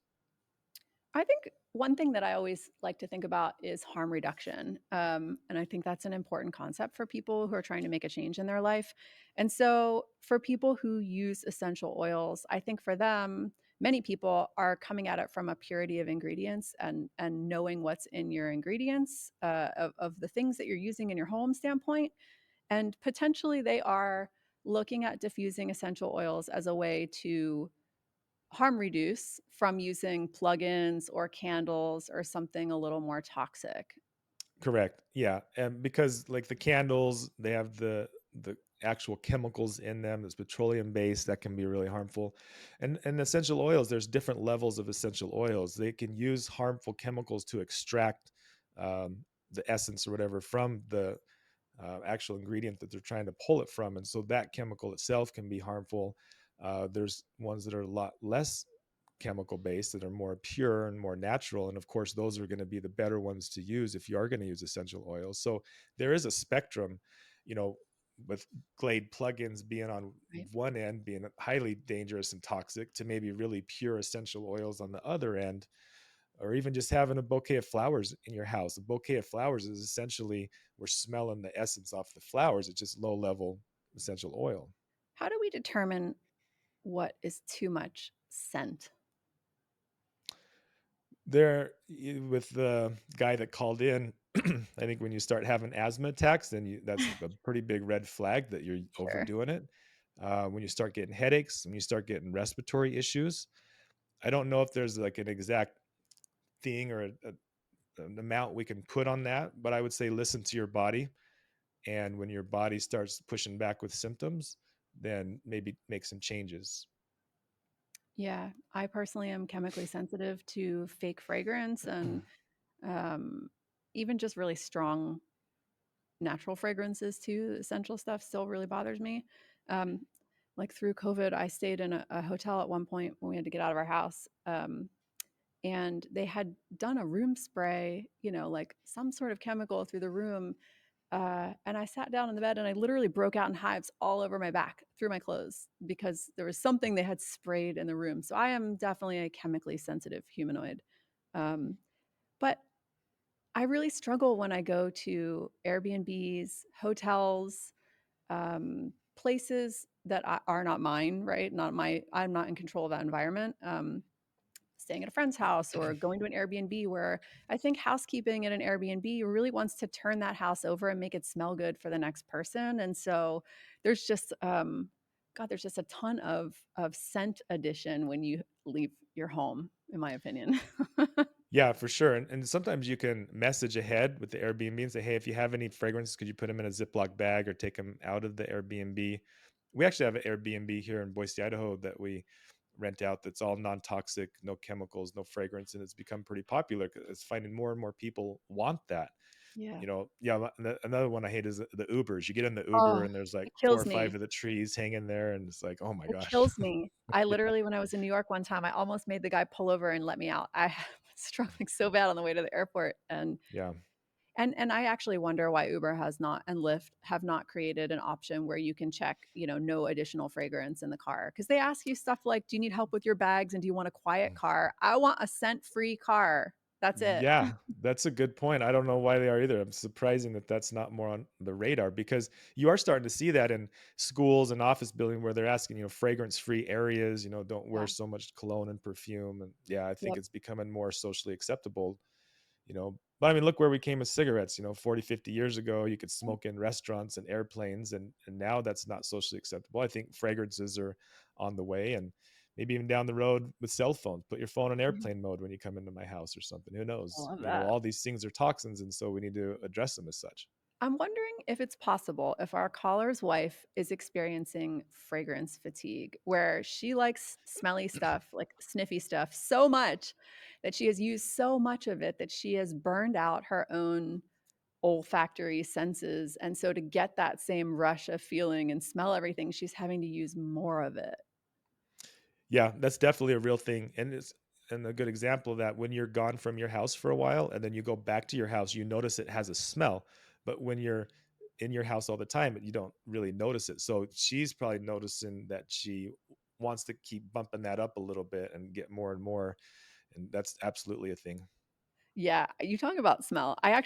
I think one thing that I always like to think about is harm reduction. And I think that's an important concept for people who are trying to make a change in their life. And so, for people who use essential oils, I think for them, many people are coming at it from a purity of ingredients and knowing what's in your ingredients of the things that you're using in your home standpoint. And potentially, they are looking at diffusing essential oils as a way to harm reduce from using plugins or candles or something a little more toxic. Correct. Yeah, and because like the candles, they have the actual chemicals in them that's petroleum based that can be really harmful. And essential oils, there's different levels of essential oils. They can use harmful chemicals to extract the essence or whatever from the actual ingredient that they're trying to pull it from, and so that chemical itself can be harmful. There's ones that are a lot less chemical based that are more pure and more natural, and of course those are going to be the better ones to use if you are going to use essential oils. So there is a spectrum, you know with Glade plugins being on Right. one end being highly dangerous and toxic, to maybe really pure essential oils on the other end, or even just having a bouquet of flowers in your house. A bouquet of flowers is essentially, we're smelling the essence off the flowers. It's just low level essential oil. How do we determine what is too much scent? With the guy that called in, I think when you start having asthma attacks, then that's a pretty big red flag that you're Sure. overdoing it. When you start getting headaches, when you start getting respiratory issues, I don't know if there's like an exact thing or an amount we can put on that, but I would say listen to your body. And when your body starts pushing back with symptoms, then maybe make some changes. Yeah, I personally am chemically sensitive to fake fragrance and um, even just really strong natural fragrances too. Essential stuff still really bothers me. Um, like through COVID, I stayed in a hotel at one point when we had to get out of our house. And they had done a room spray, like some sort of chemical through the room. And I sat down in the bed and I literally broke out in hives all over my back through my clothes because there was something they had sprayed in the room. So I am definitely a chemically sensitive humanoid. Um, but I really struggle when I go to Airbnbs, hotels, places that are not mine, right? I'm not in control of that environment. Staying at a friend's house or going to an Airbnb where I think housekeeping at an Airbnb really wants to turn that house over and make it smell good for the next person. And so there's just God, there's just a ton of scent addition when you leave your home, in my opinion. Yeah, for sure. And sometimes you can message ahead with the Airbnb and say, hey, if you have any fragrances, could you put them in a Ziploc bag or take them out of the Airbnb? We actually have an Airbnb here in Boise, Idaho that we rent out that's all non toxic, no chemicals, no fragrance. And it's become pretty popular because it's finding more and more people want that. Yeah. Yeah. Another one I hate is the Ubers. You get in the Uber Oh, and there's like it four kills or five me. of the trees hanging there, and it's like, oh my It gosh. kills me. I Yeah. literally when I was in New York one time, I almost made the guy pull over and let me out. I was struggling so bad on the way to the airport, Yeah. and I actually wonder why Uber has not and Lyft have not created an option where you can check, no additional fragrance in the car. Because they ask you stuff like, "Do you need help with your bags, and do you want a quiet car?" I want a scent-free car. That's it. Yeah, that's a good point. I don't know why they are either. I'm surprising that that's not more on the radar because you are starting to see that in schools and office building where they're asking, fragrance-free areas, don't wear Yeah. so much cologne and perfume. And yeah, I think Yep. it's becoming more socially acceptable, But I mean, look where we came with cigarettes, 40, 50 years ago, you could smoke in restaurants and airplanes, and now that's not socially acceptable. I think fragrances are on the way, and maybe even down the road with cell phones. Put your phone on Mhm. airplane mode when you come into my house or something. Who I knows? love that. All these things are toxins, and so we need to address them as such. I'm wondering if it's possible if our caller's wife is experiencing fragrance fatigue, where she likes smelly stuff, like sniffy stuff, so much that she has used so much of it that she has burned out her own olfactory senses. And so to get that same rush of feeling and smell everything, she's having to use more of it. Yeah, that's definitely a real thing. And a good example of that when you're gone from your house for a while and then you go back to your house, you notice it has a smell. But when you're in your house all the time, you don't really notice it. So she's probably noticing that she wants to keep bumping that up a little bit and get more and more. And that's absolutely a thing. Yeah, you talk about smell. I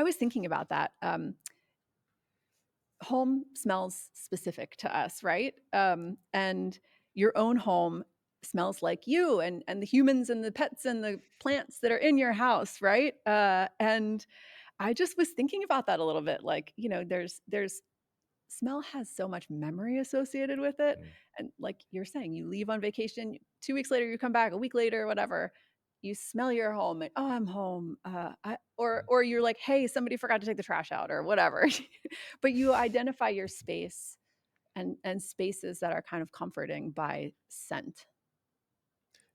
was thinking about that. Home smells specific to us, right? And your own home smells like you and the humans and the pets and the plants that are in your house, right? And I just was thinking about that a little bit. Like, there's smell has so much memory associated with it. Mm. And like you're saying, you leave on vacation, 2 weeks later, you come back, a week later, whatever. You smell your home and oh, I'm home. Or you're like, hey, somebody forgot to take the trash out or whatever. But you identify your space and spaces that are kind of comforting by scent.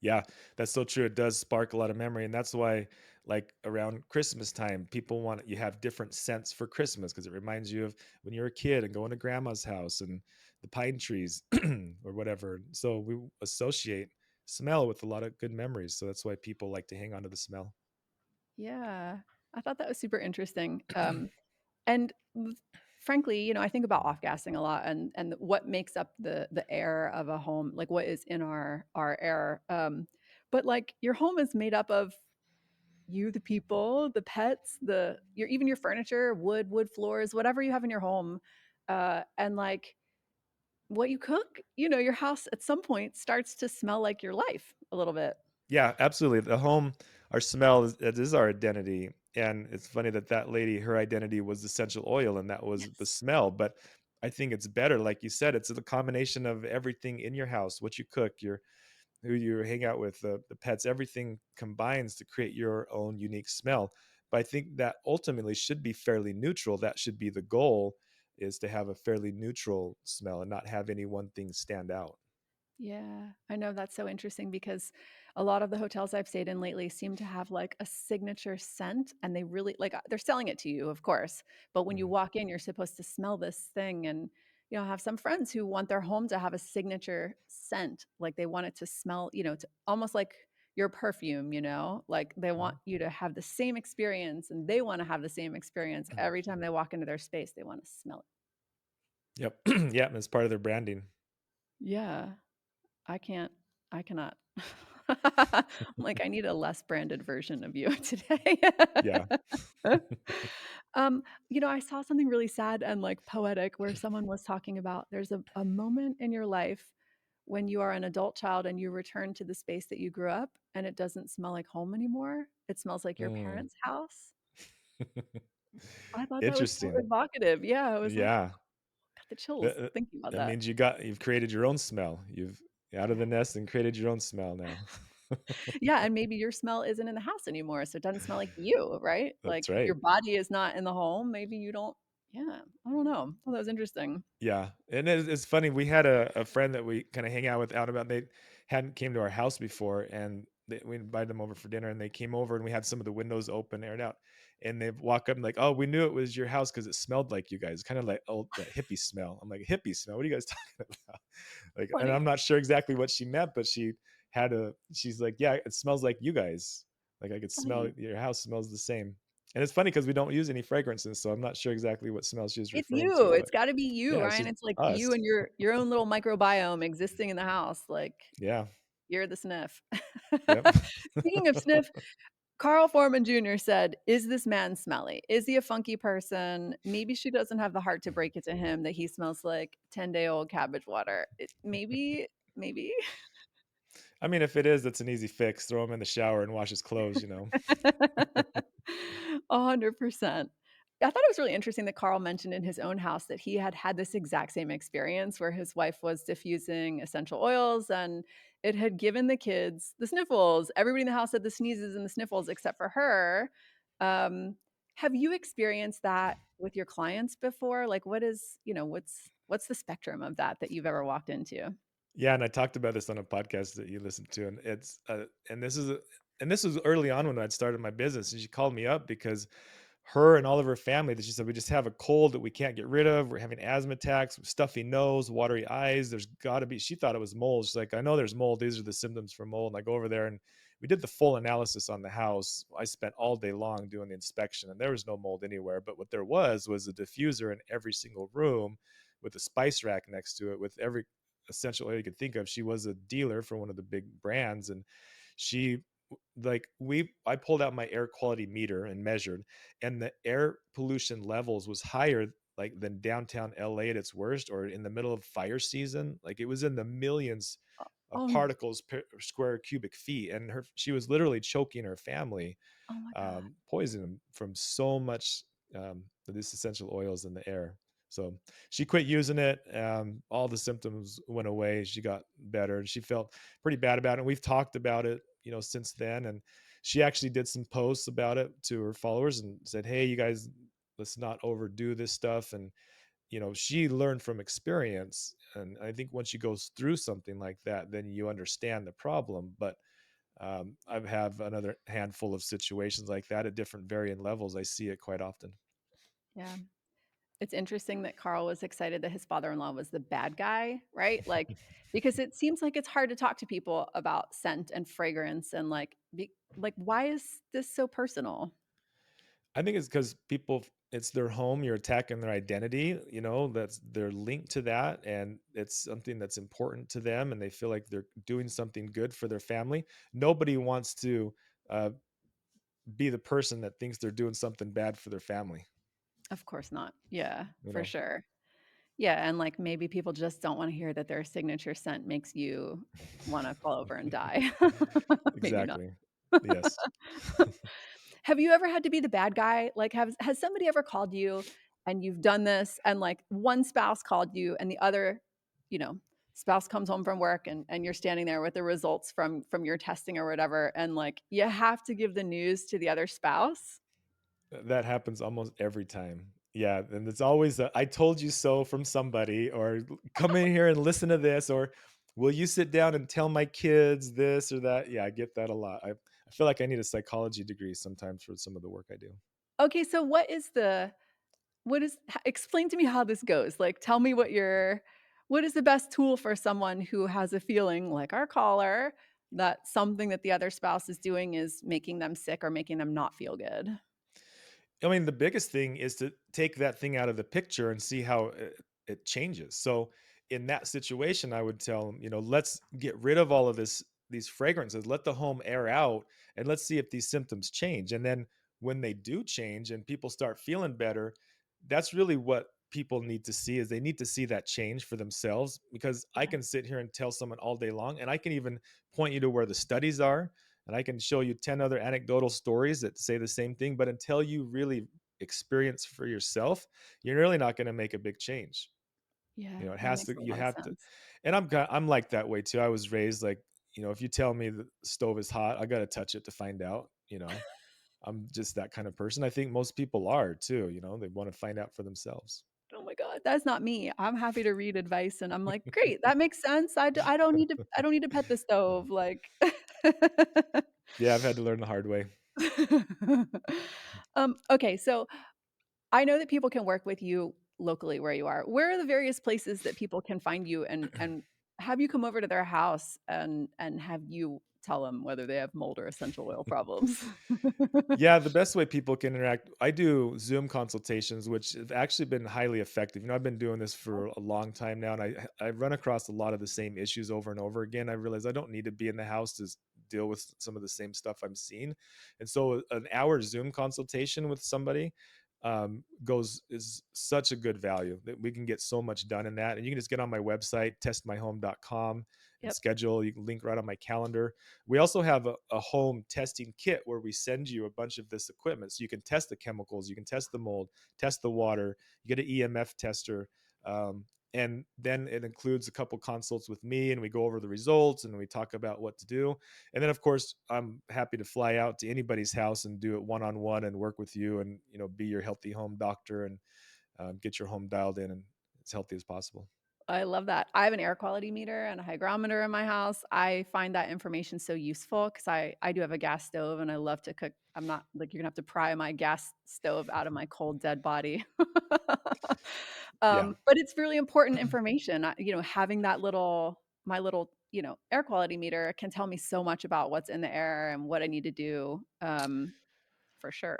Yeah, that's so true. It does spark a lot of memory, and that's why, like around Christmas time, people want you have different scents for Christmas because it reminds you of when you were a kid and going to grandma's house and the pine trees or whatever. So we associate smell with a lot of good memories. So that's why people like to hang on to the smell. Yeah, I thought that was super interesting. And frankly, I think about off gassing a lot and what makes up the air of a home, like what is in our air. But like your home is made up of you, the people, the pets, even your furniture, wood floors, whatever you have in your home, and like what you cook. Your house at some point starts to smell like your life a little bit. Yeah, absolutely. The home, our smell it is our identity. And it's funny that that lady, her identity was essential oil and that was the Yes. smell. But I think it's better, like you said, it's the combination of everything in your house, what you cook, your who you hang out with, the pets, everything combines to create your own unique smell. But I think that ultimately should be fairly neutral. That should be the goal is to have a fairly neutral smell and not have any one thing stand out. Yeah, I know that's so interesting because a lot of the hotels I've stayed in lately seem to have like a signature scent and they really like they're selling it to you, of course. But when you Mhm. walk in, you're supposed to smell this thing and I have some friends who want their home to have a signature scent. Like they want it to smell, to almost like your perfume, like they want Mhm. you to have the same experience and they want to have the same experience every time they walk into their space. They want to smell it. Yep. Yeah, it's part of their branding. Yeah. I can't I cannot. I'm like, I need a less branded version of you today. Yeah. I saw something really sad and like poetic where someone was talking about there's a moment in your life when you are an adult child and you return to the space that you grew up and it doesn't smell like home anymore. It smells like your Mm. parents' house. I thought that was so Interesting. evocative. Yeah, I was like, Yeah. got the chills That, that thinking about that that. means you've created your own smell. You've out of Yeah. the nest and created your own smell now. Yeah, and maybe your smell isn't in the house anymore, so it doesn't smell like you, right? That's Like, if your right. body is not in the home, maybe you don't yeah, I don't know. Oh, that was interesting. Yeah, and it's funny. We had a friend that we kind of hang out with out about. They hadn't came to our house before, and we invited them over for dinner, and they came over, and we had some of the windows open, aired out. and they walk up and like, "Oh, we knew it was your house because it smelled like you guys." Kind of like, oh, that hippie smell. I'm like, hippie smell? What are you guys talking about? Like, and Funny. I'm not sure exactly what she meant, but she's like, "Yeah, it smells like you guys. Like I could smell Funny. your house smells the same." And it's funny because we don't use any fragrances, so I'm not sure exactly what smell she was It's referring to, you. but It's gotta be you, yeah, it's Ryan. just It's like us. you and your own little microbiome existing in the house, like, Yeah. you're the sniff. Yep. Speaking of sniff, Carl Foreman Jr. said, "Is this man smelly? Is he a funky person? Maybe she doesn't have the heart to break it to him that he smells like 10-day-old cabbage water." Maybe? I mean, if it is, it's an easy fix. Throw him in the shower and wash his clothes, you know? 100%. I thought it was really interesting that Carl mentioned in his own house that he had had this exact same experience where his wife was diffusing essential oils and it had given the kids the sniffles. Everybody in the house had the sneezes and the sniffles except for her. Um, have you experienced that with your clients before? Like what is, what's the spectrum of that you've ever walked into? Yeah, and I talked about this on a podcast that you listened to, and and this was early on when I'd started my business, and she called me up because her and all of her family, that she said, we just have a cold that we can't get rid of. We're having asthma attacks, stuffy nose, watery eyes. There's got to be. She thought it was mold. She's like, I know there's mold. These are the symptoms for mold. And I go over there and we did the full analysis on the house. I spent all day long doing the inspection, and there was no mold anywhere. But what there was a diffuser in every single room with a spice rack next to it with every essential oil you could think of. She was a dealer for one of the big brands, and she like we I pulled out my air quality meter and measured, and the air pollution levels was higher like than downtown LA at its worst, or in the middle of fire season. Like it was in the millions of Oh, particles per square cubic feet, and she was literally choking her family, oh my God. poisoning them from so much of these essential oils in the air. So she quit using it. All the symptoms went away. She got better, and she felt pretty bad about it. And we've talked about it, since then. And she actually did some posts about it to her followers and said, "Hey, you guys, let's not overdo this stuff." And she learned from experience. And I think once you go through something like that, then you understand the problem. But I have another handful of situations like that at different varying levels. I see it quite often. Yeah. It's interesting that Carl was excited that his father-in-law was the bad guy, right? Like, because it seems like it's hard to talk to people about scent and fragrance and like why is this so personal? I think it's because people, it's their home. You're attacking their identity. That's they're linked to that, and it's something that's important to them, and they feel like they're doing something good for their family. Nobody wants to uh, be the person that thinks they're doing something bad for their family. Of course not. Yeah, You for know sure. Yeah, and like maybe people just don't want to hear that their signature scent makes you want to fall over and die. Maybe not. exactly. Yes. Have you ever had to be the bad guy? Like, has somebody ever called you and you've done this, and like one spouse called you and the other, you know, spouse comes home from work and you're standing there with the results from your testing or whatever, and like you have to give the news to the other spouse? That happens almost every time. Yeah, and it's always a "I told you so" from somebody, or "Come in here and listen to this," or "Will you sit down and tell my kids this or that?" Yeah, I get that a lot. I feel like I need a psychology degree sometimes for some of the work I do. Okay, so explain to me how this goes. Like, tell me what is the best tool for someone who has a feeling like our caller that something that the other spouse is doing is making them sick or making them not feel good? I mean, the biggest thing is to take that thing out of the picture and see how it changes. So in that situation, I would tell them, let's get rid of all of these fragrances, let the home air out, and let's see if these symptoms change. And then when they do change and people start feeling better, that's really what people need to see, is they need to see that change for themselves. Because I Yeah. can sit here and tell someone all day long, and I can even point you to where the studies are, and I can show you 10 other anecdotal stories that say the same thing. But until you really experience for yourself, you're really not going to make a big change. Yeah, It that has makes to, a you lot of have to, sense. and I'm like that way too. I was raised like, if you tell me the stove is hot, I got to touch it to find out. I'm just that kind of person. I think most people are too, they want to find out for themselves. Oh my god, that's not me. I'm happy to read advice and I'm like, "Great, that makes sense. I don't need to pet the stove." Like Yeah, I've had to learn the hard way. Okay, so I know that people can work with you locally where you are. Where are the various places that people can find you and have you come over to their house and have you tell them whether they have mold or essential oil problems? Yeah, the best way people can interact, I do Zoom consultations, which have actually been highly effective. I've been doing this for a long time now, and I run across a lot of the same issues over and over again. I realize I don't need to be in the house to deal with some of the same stuff I'm seeing, and so an hour Zoom consultation with somebody goes is such a good value that we can get so much done in that. And you can just get on my website, testmyhome.com, and Yep. schedule. You can link right on my calendar. We also have a home testing kit where we send you a bunch of this equipment so you can test the chemicals, you can test the mold, test the water, you get an EMF tester. Um, and then it includes a couple consults with me, and we go over the results and we talk about what to do. And then, of course, I'm happy to fly out to anybody's house and do it one on one and work with you and be your healthy home doctor and get your home dialed in and as healthy as possible. I love that. I have an air quality meter and a hygrometer in my house. I find that information so useful because I do have a gas stove and I love to cook. I'm not like you're gonna have to pry my gas stove out of my cold dead body. Yeah. But it's really important information. Having that my little air quality meter can tell me so much about what's in the air and what I need to do. For sure.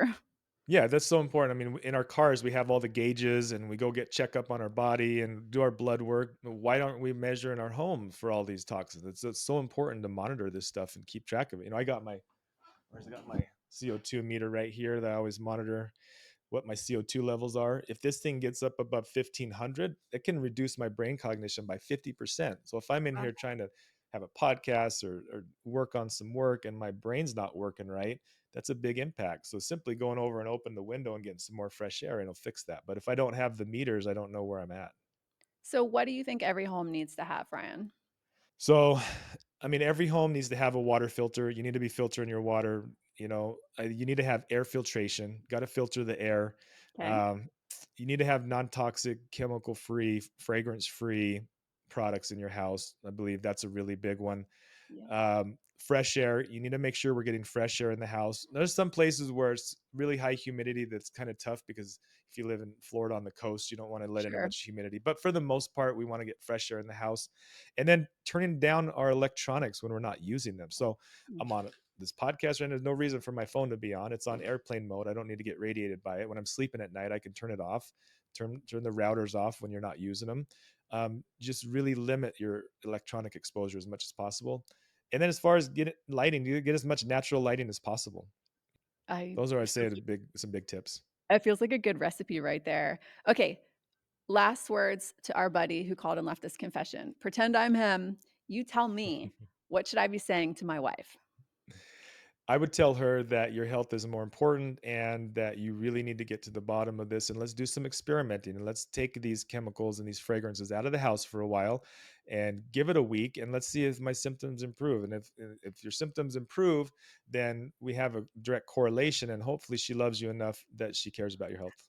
Yeah, that's so important. I mean, in our cars, we have all the gauges and we go get checkup on our body and do our blood work. Why don't we measure in our home for all these toxins? It's so important to monitor this stuff and keep track of it. I got my CO2 meter right here that I always monitor what my CO2 levels are. If this thing gets up above 1500, it can reduce my brain cognition by 50%. So if I'm in here trying to have a podcast or work on some work and my brain's not working right, that's a big impact. So simply going over and open the window and getting some more fresh air, it'll fix that. But if I don't have the meters, I don't know where I'm at. So what do you think every home needs to have, Ryan? So, I mean, every home needs to have a water filter. You need to be filtering your water. You need to have air filtration. Got to filter the air. Okay. Um, you need to have non-toxic, chemical-free, fragrance-free products in your house. I believe that's a really big one. Yeah. Fresh air. You need to make sure we're getting fresh air in the house. There's some places where it's really high humidity that's kind of tough because if you live in Florida on the coast, you don't want to let in Sure. much humidity. But for the most part, we want to get fresh air in the house and then turning down our electronics when we're not using them. So Mm. I'm on this podcast right now. There's no reason for my phone to be on. It's on airplane mode. I don't need to get radiated by it. When I'm sleeping at night, I can turn it off, turn the routers off when you're not using them. Just really limit your electronic exposure as much as possible. And then as far as lighting, you get as much natural lighting as possible. I Those are, I'd it feels say, like some big tips. it feels like a good recipe right there. Okay, last words to our buddy who called and left this confession. Pretend I'm him. You tell me, what should I be saying to my wife? I would tell her that your health is more important and that you really need to get to the bottom of this and let's do some experimenting and let's take these chemicals and these fragrances out of the house for a while and give it a week and let's see if my symptoms improve. And if your symptoms improve, then we have a direct correlation and hopefully she loves you enough that she cares about your health.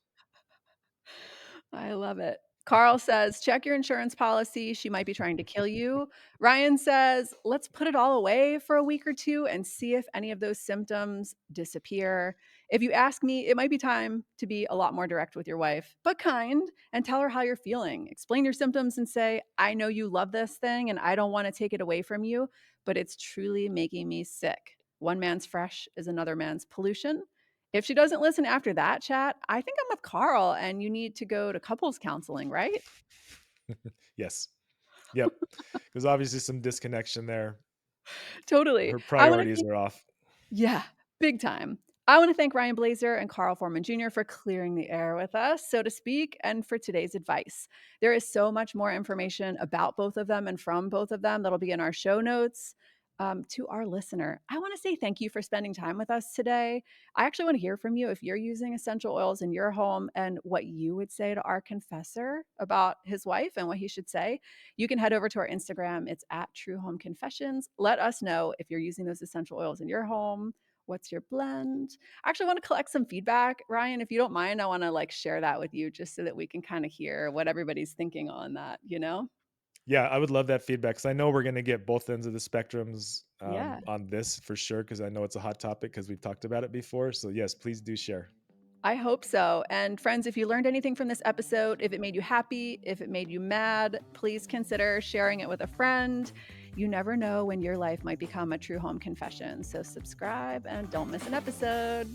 I love it. Carl says, check your insurance policy. She might be trying to kill you. Ryan says, let's put it all away for a week or two and see if any of those symptoms disappear. If you ask me, it might be time to be a lot more direct with your wife, but kind, and tell her how you're feeling. Explain your symptoms and say, I know you love this thing and I don't want to take it away from you, but it's truly making me sick. One man's fresh is another man's pollution. If she doesn't listen after that chat, I think I'm with Carl and you need to go to couples counseling, right? Yes. Yep. There's obviously some disconnection there. Totally. Her I want to priorities thank are off. Yeah, big time. I want to thank Ryan Blazer and Carl Foreman Jr. for clearing the air with us, so to speak, and for today's advice. There is so much more information about both of them and from both of them that'll be in our show notes. To our listener, I want to say thank you for spending time with us today. I actually want to hear from you if you're using essential oils in your home and what you would say to our confessor about his wife and what he should say. You can head over to our Instagram. It's at True Home Confessions. Let us know if you're using those essential oils in your home. What's your blend? I actually want to collect some feedback. Ryan, if you don't mind, I want to share that with you just so that we can kind of hear what everybody's thinking on that, you know? Yeah, I would love that feedback because I know we're going to get both ends of the spectrums Yeah. on this for sure because I know it's a hot topic because we've talked about it before. So, yes, please do share. I hope so. And friends, if you learned anything from this episode, if it made you happy, if it made you mad, please consider sharing it with a friend. You never know when your life might become a true home confession. So subscribe and don't miss an episode.